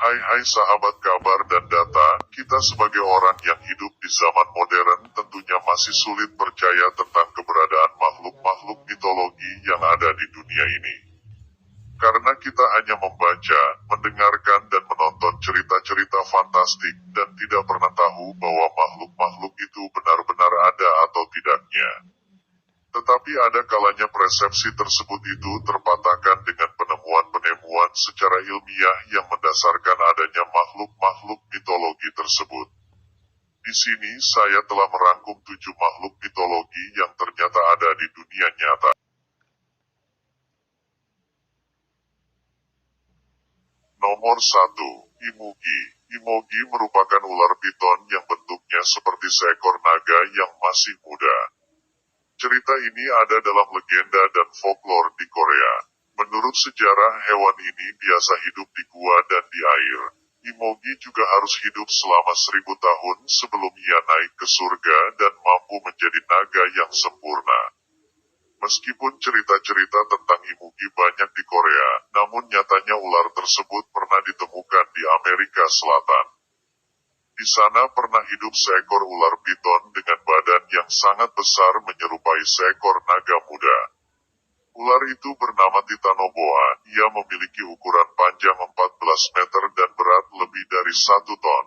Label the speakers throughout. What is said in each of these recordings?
Speaker 1: Hai sahabat kabar dan data, kita sebagai orang yang hidup di zaman modern tentunya masih sulit percaya tentang keberadaan makhluk-makhluk mitologi yang ada di dunia ini. Karena kita hanya membaca, mendengarkan dan menonton cerita-cerita fantastik dan tidak pernah tahu bahwa makhluk-makhluk itu benar-benar ada atau tidaknya. Tetapi ada kalanya persepsi tersebut itu terpatahkan dengan penemuan-penemuan secara ilmiah yang mendasarkan adanya makhluk-makhluk mitologi tersebut. Di sini saya telah merangkum 7 makhluk mitologi yang ternyata ada di dunia nyata. Nomor 1. Imugi. Imugi merupakan ular piton yang bentuknya seperti seekor naga yang masih muda. Cerita ini ada dalam legenda dan folklore di Korea. Menurut sejarah, hewan ini biasa hidup di gua dan di air. Imugi juga harus hidup selama 1000 tahun sebelum ia naik ke surga dan mampu menjadi naga yang sempurna. Meskipun cerita-cerita tentang Imugi banyak di Korea, namun nyatanya ular tersebut pernah ditemukan di Amerika Selatan. Di sana pernah hidup seekor ular piton dengan badan yang sangat besar menyerupai seekor naga muda. Ular itu bernama Titanoboa. Ia memiliki ukuran panjang 14 meter dan berat lebih dari 1 ton.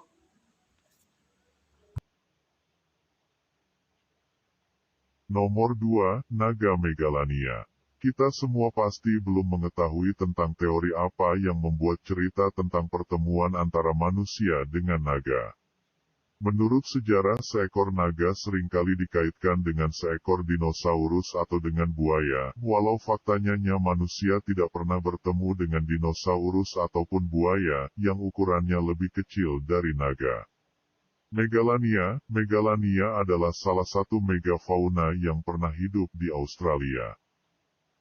Speaker 1: Nomor 2, Naga Megalania. Kita semua pasti belum mengetahui tentang teori apa yang membuat cerita tentang pertemuan antara manusia dengan naga. Menurut sejarah, seekor naga seringkali dikaitkan dengan seekor dinosaurus atau dengan buaya, walau faktanya manusia tidak pernah bertemu dengan dinosaurus ataupun buaya, yang ukurannya lebih kecil dari naga. Megalania adalah salah satu megafauna yang pernah hidup di Australia.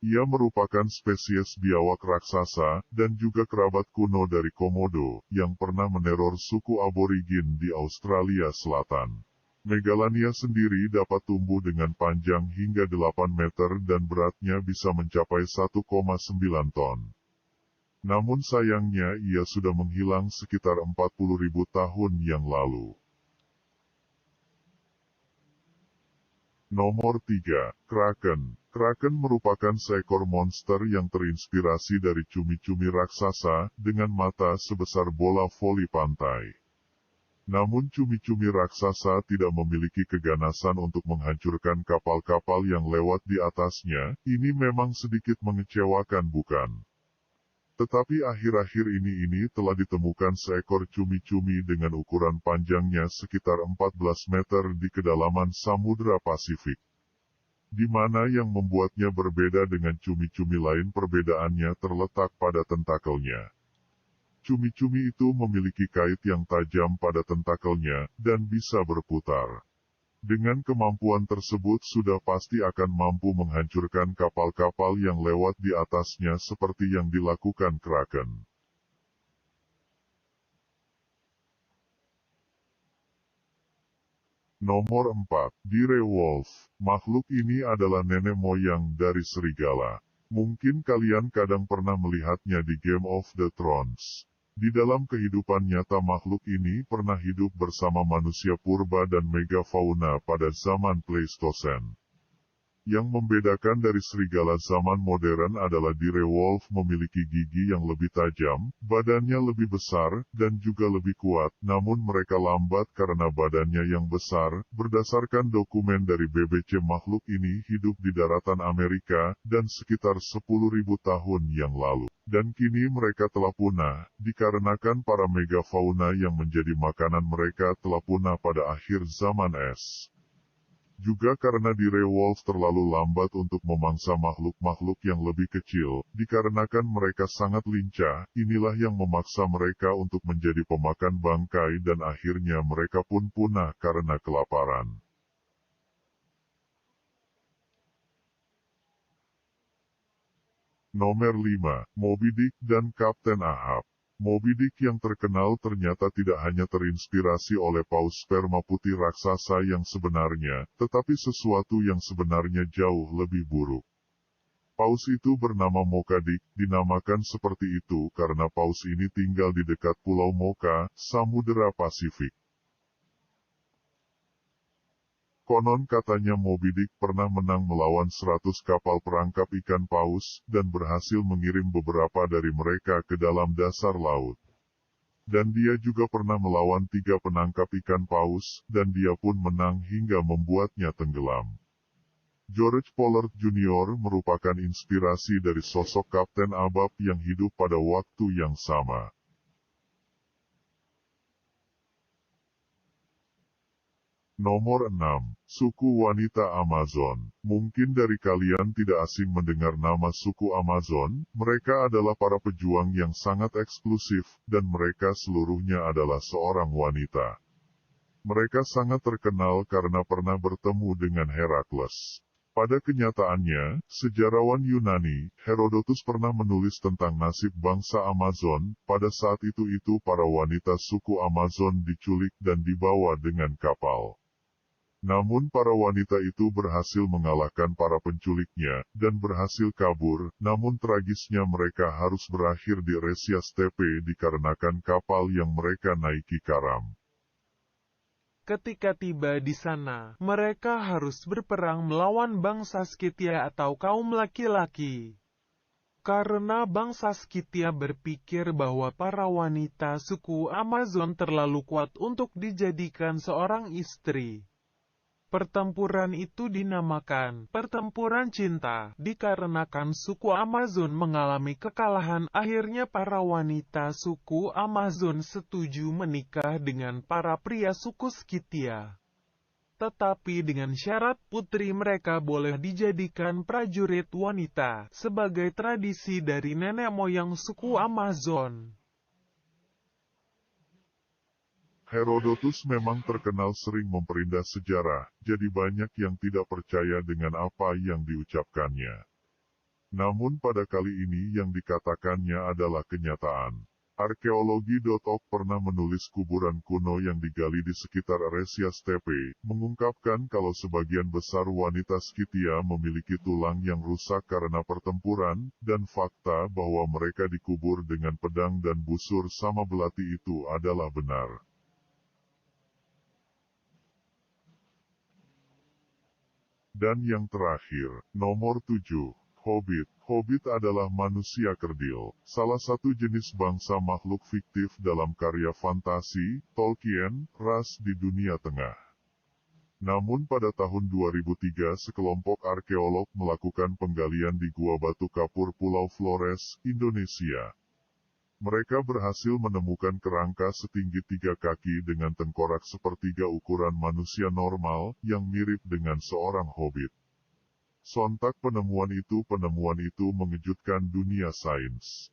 Speaker 1: Ia merupakan spesies biawak raksasa, dan juga kerabat kuno dari Komodo, yang pernah meneror suku aborigin di Australia Selatan. Megalania sendiri dapat tumbuh dengan panjang hingga 8 meter dan beratnya bisa mencapai 1,9 ton. Namun sayangnya ia sudah menghilang sekitar 40.000 tahun yang lalu. Nomor 3, Kraken. Kraken merupakan seekor monster yang terinspirasi dari cumi-cumi raksasa, dengan mata sebesar bola voli pantai. Namun cumi-cumi raksasa tidak memiliki keganasan untuk menghancurkan kapal-kapal yang lewat di atasnya. Ini memang sedikit mengecewakan, bukan? Tetapi akhir-akhir ini telah ditemukan seekor cumi-cumi dengan ukuran panjangnya sekitar 14 meter di kedalaman Samudra Pasifik. Di mana yang membuatnya berbeda dengan cumi-cumi lain, perbedaannya terletak pada tentakelnya. Cumi-cumi itu memiliki kait yang tajam pada tentakelnya, dan bisa berputar. Dengan kemampuan tersebut sudah pasti akan mampu menghancurkan kapal-kapal yang lewat di atasnya seperti yang dilakukan Kraken. Nomor 4, Direwolf. Makhluk ini adalah nenek moyang dari serigala. Mungkin kalian kadang pernah melihatnya di Game of the Thrones. Di dalam kehidupan nyata makhluk ini pernah hidup bersama manusia purba dan megafauna pada zaman Pleistosen. Yang membedakan dari serigala zaman modern adalah direwolf memiliki gigi yang lebih tajam, badannya lebih besar, dan juga lebih kuat, namun mereka lambat karena badannya yang besar. Berdasarkan dokumen dari BBC, makhluk ini hidup di daratan Amerika, dan sekitar 10.000 tahun yang lalu. Dan kini mereka telah punah, dikarenakan para megafauna yang menjadi makanan mereka telah punah pada akhir zaman es. Juga karena direwolf terlalu lambat untuk memangsa makhluk-makhluk yang lebih kecil, dikarenakan mereka sangat lincah, inilah yang memaksa mereka untuk menjadi pemakan bangkai dan akhirnya mereka pun punah karena kelaparan. Nomor 5, Moby Dick dan Kapten Ahab. Moby Dick yang terkenal ternyata tidak hanya terinspirasi oleh paus sperma putih raksasa yang sebenarnya, tetapi sesuatu yang sebenarnya jauh lebih buruk. Paus itu bernama Mokadik, dinamakan seperti itu karena paus ini tinggal di dekat Pulau Moka, Samudera Pasifik. Konon katanya Moby Dick pernah menang melawan 100 kapal perangkap ikan paus, dan berhasil mengirim beberapa dari mereka ke dalam dasar laut. Dan dia juga pernah melawan 3 penangkap ikan paus, dan dia pun menang hingga membuatnya tenggelam. George Pollard Jr. merupakan inspirasi dari sosok Kapten Ahbap yang hidup pada waktu yang sama. Nomor 6. Suku Wanita Amazon. Mungkin dari kalian tidak asing mendengar nama suku Amazon, mereka adalah para pejuang yang sangat eksklusif, dan mereka seluruhnya adalah seorang wanita. Mereka sangat terkenal karena pernah bertemu dengan Herakles. Pada kenyataannya, sejarawan Yunani, Herodotus pernah menulis tentang nasib bangsa Amazon. Pada saat itu para wanita suku Amazon diculik dan dibawa dengan kapal. Namun para wanita itu berhasil mengalahkan para penculiknya, dan berhasil kabur, namun tragisnya mereka harus berakhir di Resia Steppe dikarenakan kapal yang mereka naiki karam.
Speaker 2: Ketika tiba di sana, mereka harus berperang melawan bangsa Skythia atau kaum laki-laki. Karena bangsa Skythia berpikir bahwa para wanita suku Amazon terlalu kuat untuk dijadikan seorang istri. Pertempuran itu dinamakan Pertempuran Cinta, dikarenakan suku Amazon mengalami kekalahan. Akhirnya para wanita suku Amazon setuju menikah dengan para pria suku Skythia. Tetapi dengan syarat putri mereka boleh dijadikan prajurit wanita, sebagai tradisi dari nenek moyang suku Amazon.
Speaker 1: Herodotus memang terkenal sering memperindah sejarah, jadi banyak yang tidak percaya dengan apa yang diucapkannya. Namun pada kali ini yang dikatakannya adalah kenyataan. Arkeologi.org pernah menulis kuburan kuno yang digali di sekitar Resia Steppe, mengungkapkan kalau sebagian besar wanita Skythia memiliki tulang yang rusak karena pertempuran, dan fakta bahwa mereka dikubur dengan pedang dan busur sama belati itu adalah benar. Dan yang terakhir, nomor 7, Hobbit. Hobbit adalah manusia kerdil, salah satu jenis bangsa makhluk fiktif dalam karya fantasi, Tolkien, ras di Dunia Tengah. Namun pada tahun 2003 sekelompok arkeolog melakukan penggalian di Gua Batu Kapur Pulau Flores, Indonesia. Mereka berhasil menemukan kerangka setinggi 3 kaki dengan tengkorak sepertiga ukuran manusia normal, yang mirip dengan seorang hobbit. Sontak penemuan itu mengejutkan dunia sains.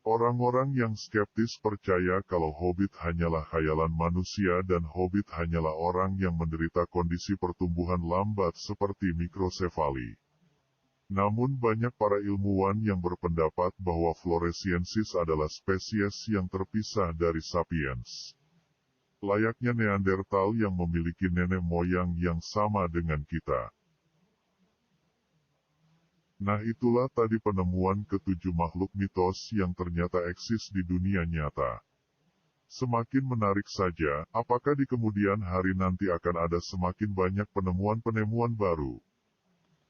Speaker 1: Orang-orang yang skeptis percaya kalau hobbit hanyalah khayalan manusia dan hobbit hanyalah orang yang menderita kondisi pertumbuhan lambat seperti mikrosefali. Namun banyak para ilmuwan yang berpendapat bahwa Floresiensis adalah spesies yang terpisah dari Sapiens. Layaknya Neandertal yang memiliki nenek moyang yang sama dengan kita. Nah itulah tadi penemuan ke-7 makhluk mitos yang ternyata eksis di dunia nyata. Semakin menarik saja, apakah di kemudian hari nanti akan ada semakin banyak penemuan-penemuan baru?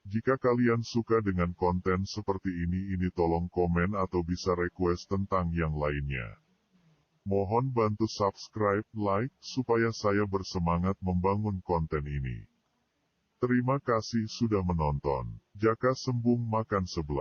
Speaker 1: Jika kalian suka dengan konten seperti ini tolong komen atau bisa request tentang yang lainnya. Mohon bantu subscribe, like, supaya saya bersemangat membangun konten ini. Terima kasih sudah menonton. Jaka sembung makan sebelah.